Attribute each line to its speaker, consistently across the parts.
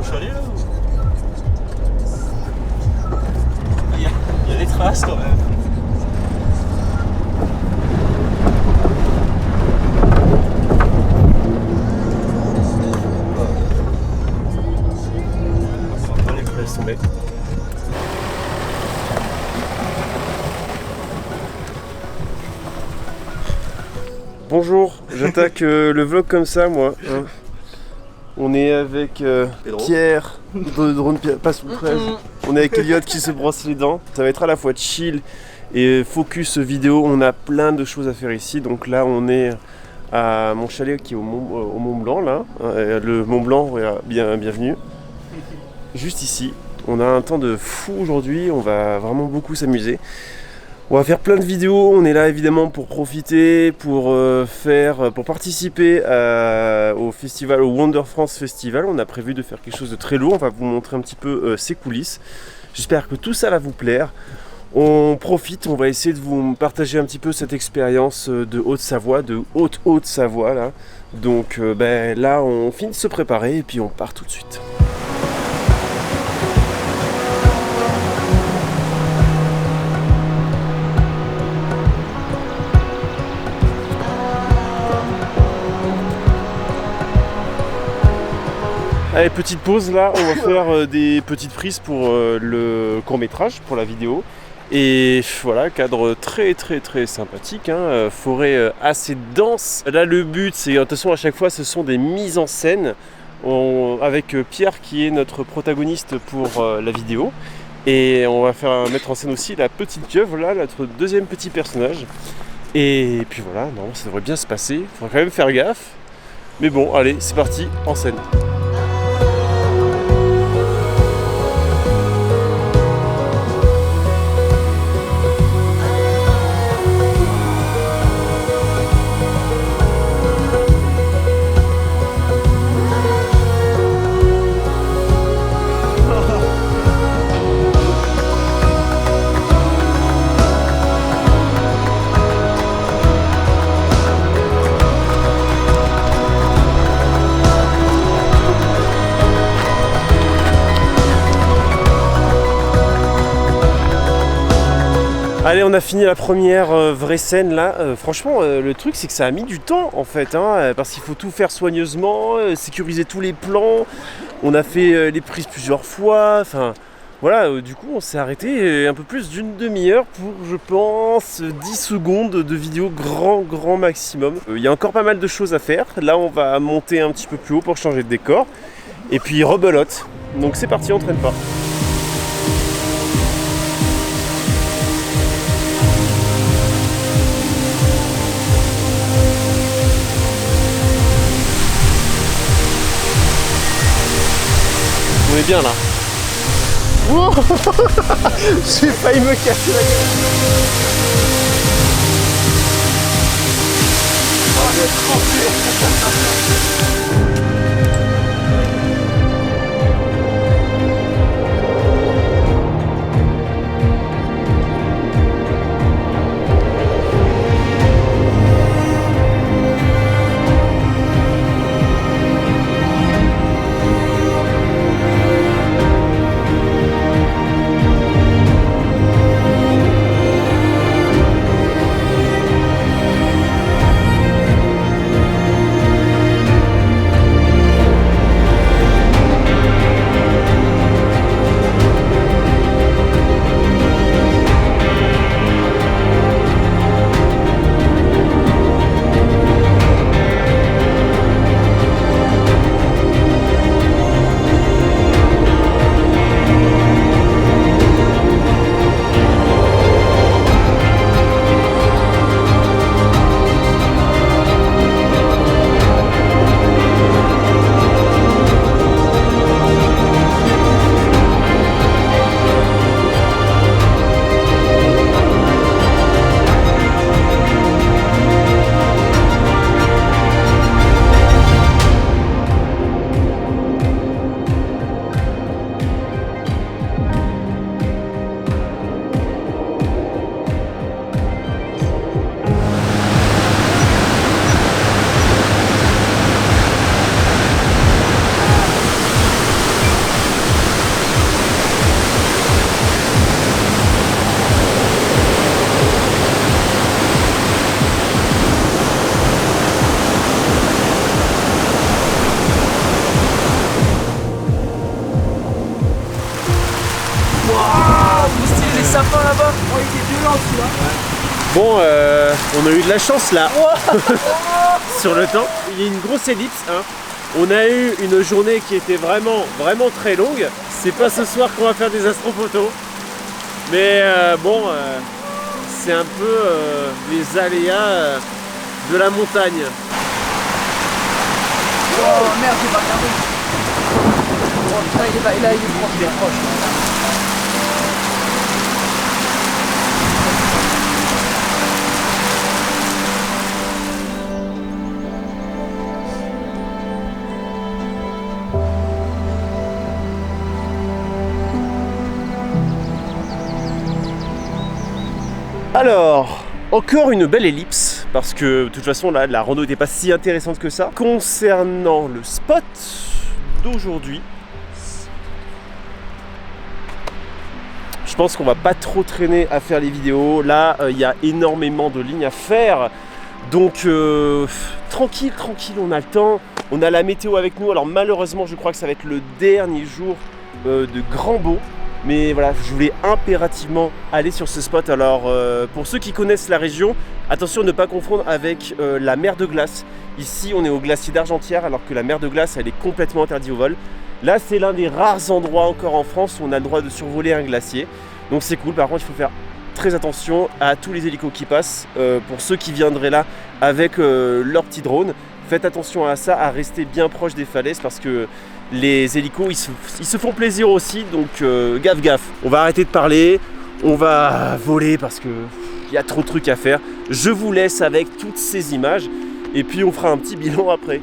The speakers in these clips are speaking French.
Speaker 1: chalet là il y a des traces quand même. Allez, je laisse tomber.
Speaker 2: Bonjour, j'attaque le vlog comme ça moi. Hein. On est avec Pierre de Drone Passe ou 13. On est avec Elliot qui se brosse les dents. Ça va être à la fois chill et focus vidéo. On a plein de choses à faire ici. Donc là on est à mon chalet qui est au Mont Blanc là. Le Mont Blanc, bienvenue. Juste ici. On a un temps de fou aujourd'hui. On va vraiment beaucoup s'amuser. On va faire plein de vidéos, on est là évidemment pour profiter, pour participer au festival, au Wonder France Festival. On a prévu de faire quelque chose de très lourd, on va vous montrer un petit peu ses coulisses. J'espère que tout ça va vous plaire. On profite, on va essayer de vous partager un petit peu cette expérience de Haute-Savoie, de Haute-Savoie là. Donc là on finit de se préparer et puis on part tout de suite. Allez, petite pause là, on va faire des petites prises pour le court-métrage, pour la vidéo. Et voilà, cadre très sympathique, hein, forêt assez dense. Là le but c'est, attention à chaque fois ce sont des mises en scène avec Pierre qui est notre protagoniste pour la vidéo. Et on va mettre en scène aussi la petite pieuvre là, notre deuxième petit personnage. Et puis voilà, non, ça devrait bien se passer, il faudra quand même faire gaffe. Mais bon, allez, c'est parti, en scène. Allez, on a fini la première vraie scène là. Franchement, le truc c'est que ça a mis du temps en fait, hein, parce qu'il faut tout faire soigneusement, sécuriser tous les plans. On a fait les prises plusieurs fois. Enfin, voilà, du coup, on s'est arrêté un peu plus d'une demi-heure pour, je pense, 10 secondes de vidéo grand maximum. Il y a encore pas mal de choses à faire. Là, on va monter un petit peu plus haut pour changer de décor. Et puis rebelote. Donc c'est parti, on traîne pas. On est bien là. Wow. J'ai failli me casser la gueule.
Speaker 3: sapin là-bas. Oh, il était violent celui-là.
Speaker 2: Bon, on a eu de la chance là. Sur le temps. Il y a une grosse ellipse. Hein. On a eu une journée qui était vraiment très longue. C'est pas ce soir qu'on va faire des astrophotos. Mais c'est un peu les aléas de la montagne.
Speaker 3: Oh merde, j'ai pas regardé. Oh putain, il est proche.
Speaker 2: Alors, encore une belle ellipse, parce que de toute façon là, la rando n'était pas si intéressante que ça. Concernant le spot d'aujourd'hui, je pense qu'on va pas trop traîner à faire les vidéos. Là, il y a énormément de lignes à faire, donc tranquille, on a le temps. On a la météo avec nous, alors malheureusement je crois que ça va être le dernier jour de grand beau. Mais voilà, je voulais impérativement aller sur ce spot. Alors pour ceux qui connaissent la région, attention à ne pas confondre avec la mer de glace. Ici on est au glacier d'Argentière, alors que la mer de glace elle est complètement interdite au vol. Là c'est l'un des rares endroits encore en France où on a le droit de survoler un glacier. Donc c'est cool, par contre il faut faire très attention à tous les hélicos qui passent. Pour ceux qui viendraient là avec leur petit drone, faites attention à ça, à rester bien proche des falaises, parce que les hélicos ils se font plaisir aussi, donc gaffe. On va arrêter de parler, on va voler parce que il y a trop de trucs à faire. Je vous laisse avec toutes ces images et puis on fera un petit bilan après.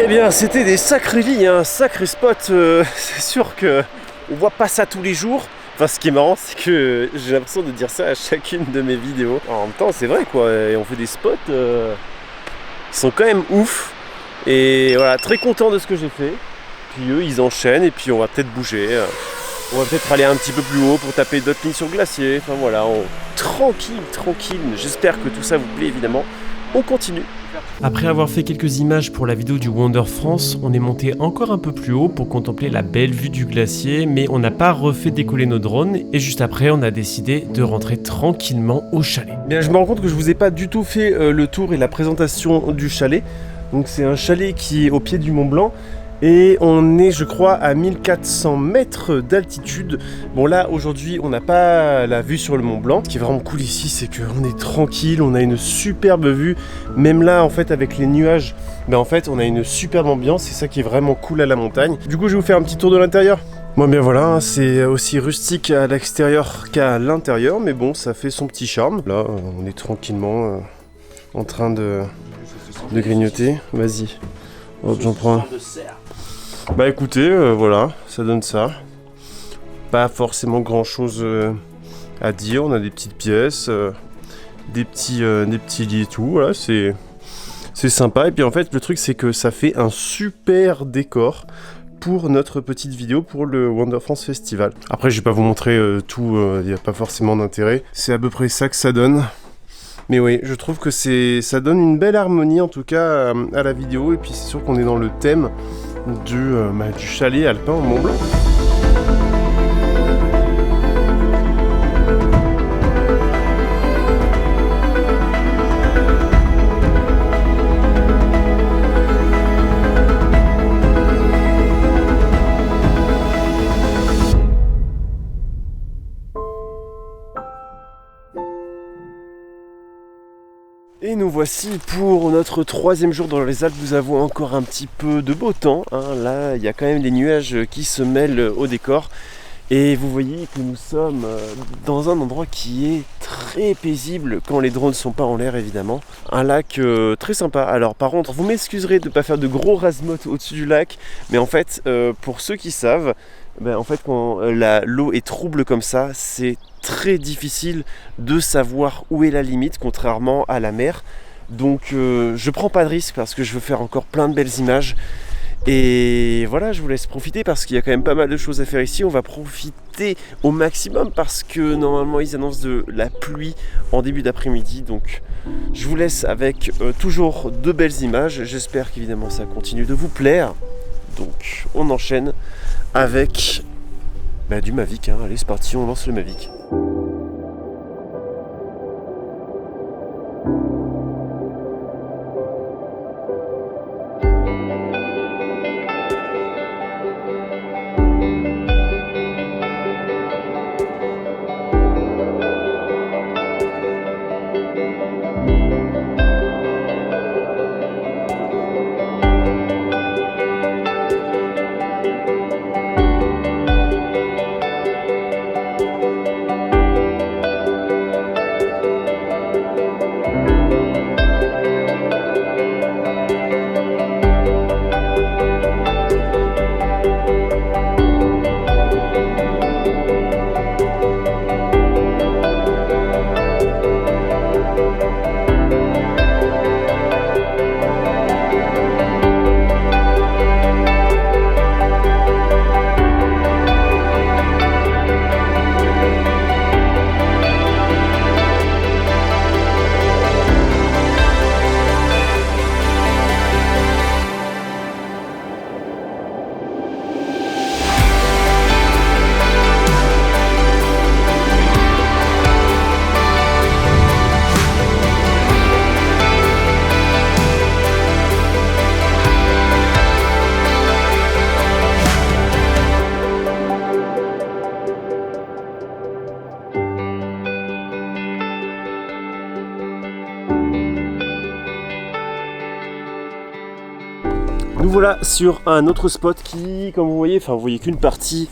Speaker 2: Eh bien, c'était des sacrées lignes, un sacré spot. C'est sûr que on voit pas ça tous les jours. Enfin, ce qui est marrant, c'est que j'ai l'impression de dire ça à chacune de mes vidéos. En même temps, c'est vrai quoi. Et on fait des spots qui sont quand même ouf. Et voilà, très content de ce que j'ai fait. Puis eux, ils enchaînent et puis on va peut-être bouger. On va peut-être aller un petit peu plus haut pour taper d'autres lignes sur le glacier. Enfin voilà, tranquille. J'espère que tout ça vous plaît évidemment. On continue. Après avoir fait quelques images pour la vidéo du Wonder France, on est monté encore un peu plus haut pour contempler la belle vue du glacier, mais on n'a pas refait décoller nos drones et juste après on a décidé de rentrer tranquillement au chalet. Bien, je me rends compte que je vous ai pas du tout fait le tour et la présentation du chalet. Donc c'est un chalet qui est au pied du Mont Blanc Et on est, je crois, à 1400 mètres d'altitude. Bon là, aujourd'hui, on n'a pas la vue sur le Mont Blanc. Ce qui est vraiment cool ici, c'est qu'on est tranquille, on a une superbe vue. Même là, en fait, avec les nuages, en fait, on a une superbe ambiance. C'est ça qui est vraiment cool à la montagne. Du coup, je vais vous faire un petit tour de l'intérieur. Bon, bien voilà, c'est aussi rustique à l'extérieur qu'à l'intérieur. Mais bon, ça fait son petit charme. Là, on est tranquillement en train de grignoter. Vas-y, hop, j'en prends un. Bah écoutez, voilà, ça donne ça. Pas forcément grand chose à dire. On a des petites pièces, des petits lits et tout. Voilà, c'est sympa. Et puis en fait, le truc c'est que ça fait un super décor pour notre petite vidéo pour le Wander France Festival. Après, je vais pas vous montrer tout. Il n'y a pas forcément d'intérêt. C'est à peu près ça que ça donne. Mais oui, je trouve que ça donne une belle harmonie en tout cas à la vidéo. Et puis c'est sûr qu'on est dans le thème du chalet alpin au Mont Blanc. Et nous voici pour notre 3e jour dans les Alpes. Nous avons encore un petit peu de beau temps, hein. Là, il y a quand même des nuages qui se mêlent au décor. Et vous voyez que nous sommes dans un endroit qui est très paisible quand les drones ne sont pas en l'air, évidemment. Un lac très sympa. Alors par contre, vous m'excuserez de ne pas faire de gros razmots au-dessus du lac. Mais en fait, pour ceux qui savent, en fait, quand l'eau est trouble comme ça, c'est très difficile de savoir où est la limite, contrairement à la mer. Donc je prends pas de risque parce que je veux faire encore plein de belles images. Et voilà, je vous laisse profiter parce qu'il y a quand même pas mal de choses à faire ici. On va profiter au maximum parce que normalement ils annoncent de la pluie en début d'après-midi. Donc je vous laisse avec toujours de belles images. J'espère qu'évidemment ça continue de vous plaire. Donc on enchaîne avec du Mavic, hein. Allez, c'est parti, on lance le Mavic. Nous voilà sur un autre spot qui, comme vous voyez qu'une partie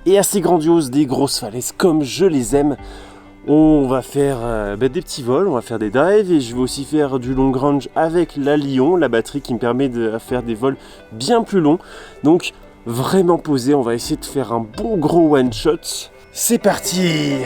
Speaker 2: est assez grandiose, des grosses falaises comme je les aime. On va faire des petits vols, on va faire des dives et je vais aussi faire du long range avec la Lion, la batterie qui me permet de faire des vols bien plus longs. Donc vraiment posé, on va essayer de faire un bon gros one shot. C'est parti!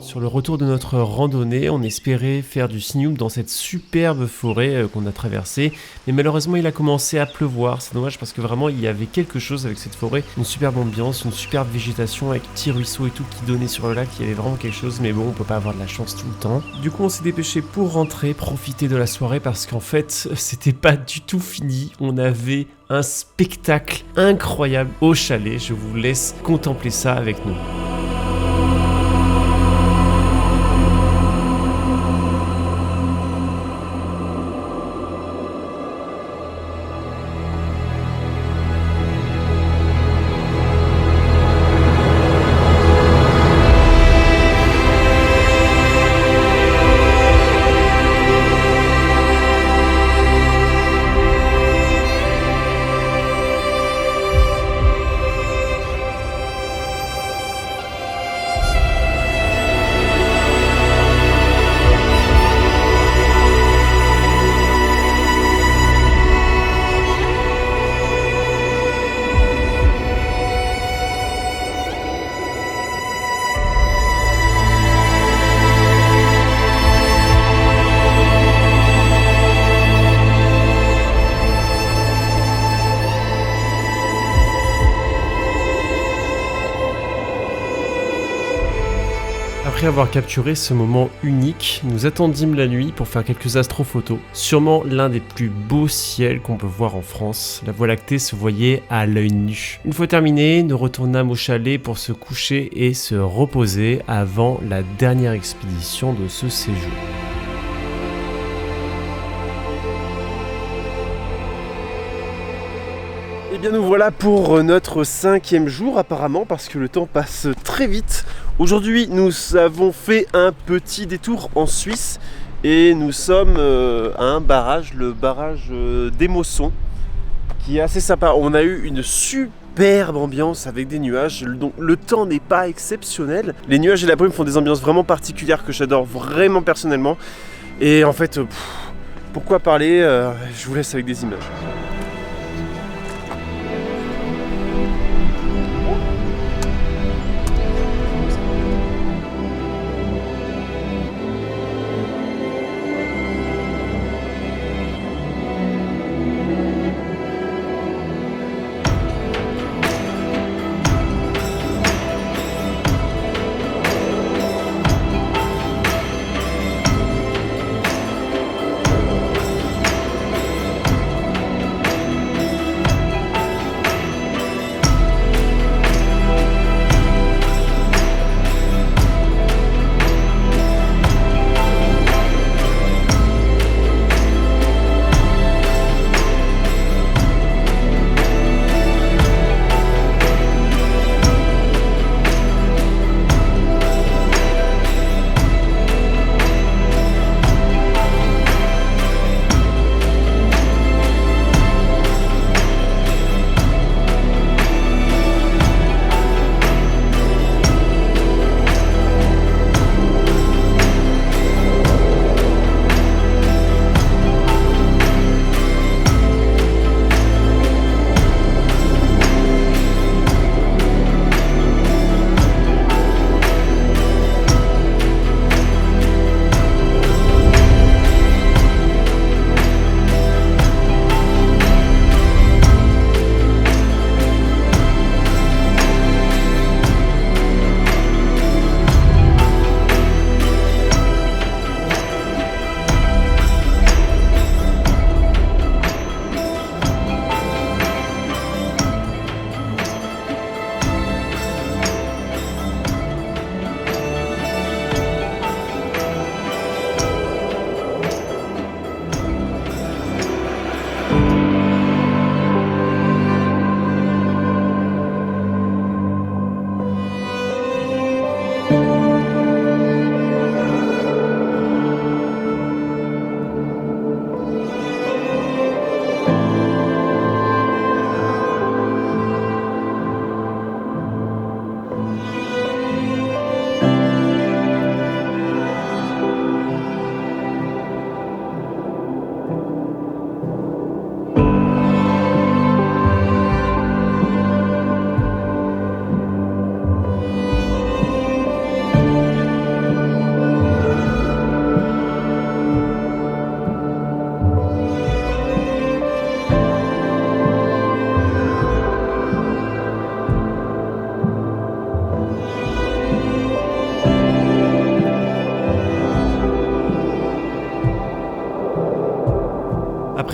Speaker 4: Sur le retour de notre randonnée, on espérait faire du signoub dans cette superbe forêt qu'on a traversée, mais malheureusement il a commencé à pleuvoir. C'est dommage parce que vraiment il y avait quelque chose avec cette forêt, une superbe ambiance, une superbe végétation avec petits ruisseaux et tout qui donnait sur le lac. Il y avait vraiment quelque chose, mais bon, on peut pas avoir de la chance tout le temps. Du coup on s'est dépêché pour rentrer, profiter de la soirée parce qu'en fait c'était pas du tout fini. On avait un spectacle incroyable au chalet. Je vous laisse contempler ça avec nous. Après avoir capturé ce moment unique, nous attendîmes la nuit pour faire quelques astrophotos. Sûrement l'un des plus beaux ciels qu'on peut voir en France. La Voie lactée se voyait à l'œil nu. Une fois terminé, nous retournâmes au chalet pour se coucher et se reposer avant la dernière expédition de ce séjour.
Speaker 2: Et bien nous voilà pour notre 5e jour apparemment parce que le temps passe très vite. Aujourd'hui nous avons fait un petit détour en Suisse et nous sommes à un barrage, le barrage d'Émossons, qui est assez sympa. On a eu une superbe ambiance avec des nuages, donc le temps n'est pas exceptionnel. Les nuages et la brume font des ambiances vraiment particulières que j'adore vraiment personnellement. Et en fait, pourquoi parler, je vous laisse avec des images.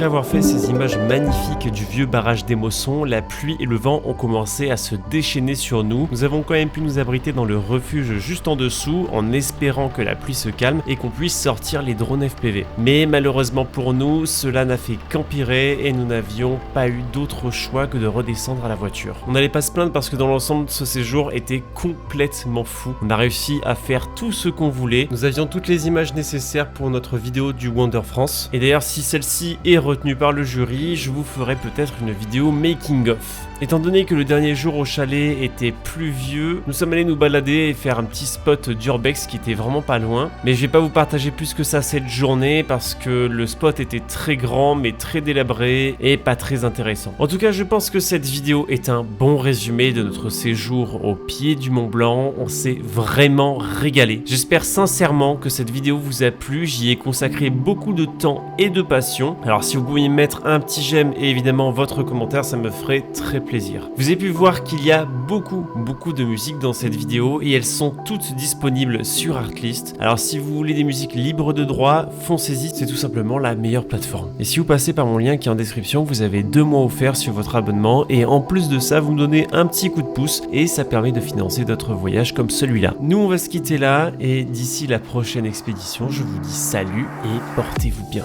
Speaker 4: Après avoir fait ces images magnifiques du vieux barrage des Mossons, la pluie et le vent ont commencé à se déchaîner sur nous. Nous avons quand même pu nous abriter dans le refuge juste en dessous en espérant que la pluie se calme et qu'on puisse sortir les drones FPV. Mais malheureusement pour nous, cela n'a fait qu'empirer et nous n'avions pas eu d'autre choix que de redescendre à la voiture. On n'allait pas se plaindre parce que dans l'ensemble ce séjour était complètement fou. On a réussi à faire tout ce qu'on voulait. Nous avions toutes les images nécessaires pour notre vidéo du Wonder France. Et d'ailleurs si celle-ci est retenue par le jury, je vous ferai peut-être une vidéo making of. Étant donné que le dernier jour au chalet était pluvieux, nous sommes allés nous balader et faire un petit spot d'urbex qui était vraiment pas loin. Mais je vais pas vous partager plus que ça cette journée parce que le spot était très grand mais très délabré et pas très intéressant. En tout cas, je pense que cette vidéo est un bon résumé de notre séjour au pied du Mont Blanc. On s'est vraiment régalé. J'espère sincèrement que cette vidéo vous a plu. J'y ai consacré beaucoup de temps et de passion. Alors si vous pouvez mettre un petit j'aime et évidemment votre commentaire, ça me ferait très plaisir. Vous avez pu voir qu'il y a beaucoup de musique dans cette vidéo et elles sont toutes disponibles sur Artlist. Alors si vous voulez des musiques libres de droit, foncez-y, c'est tout simplement la meilleure plateforme. Et si vous passez par mon lien qui est en description, vous avez 2 mois offerts sur votre abonnement et en plus de ça, vous me donnez un petit coup de pouce et ça permet de financer d'autres voyages comme celui-là. Nous, on va se quitter là et d'ici la prochaine expédition, je vous dis salut et portez-vous bien.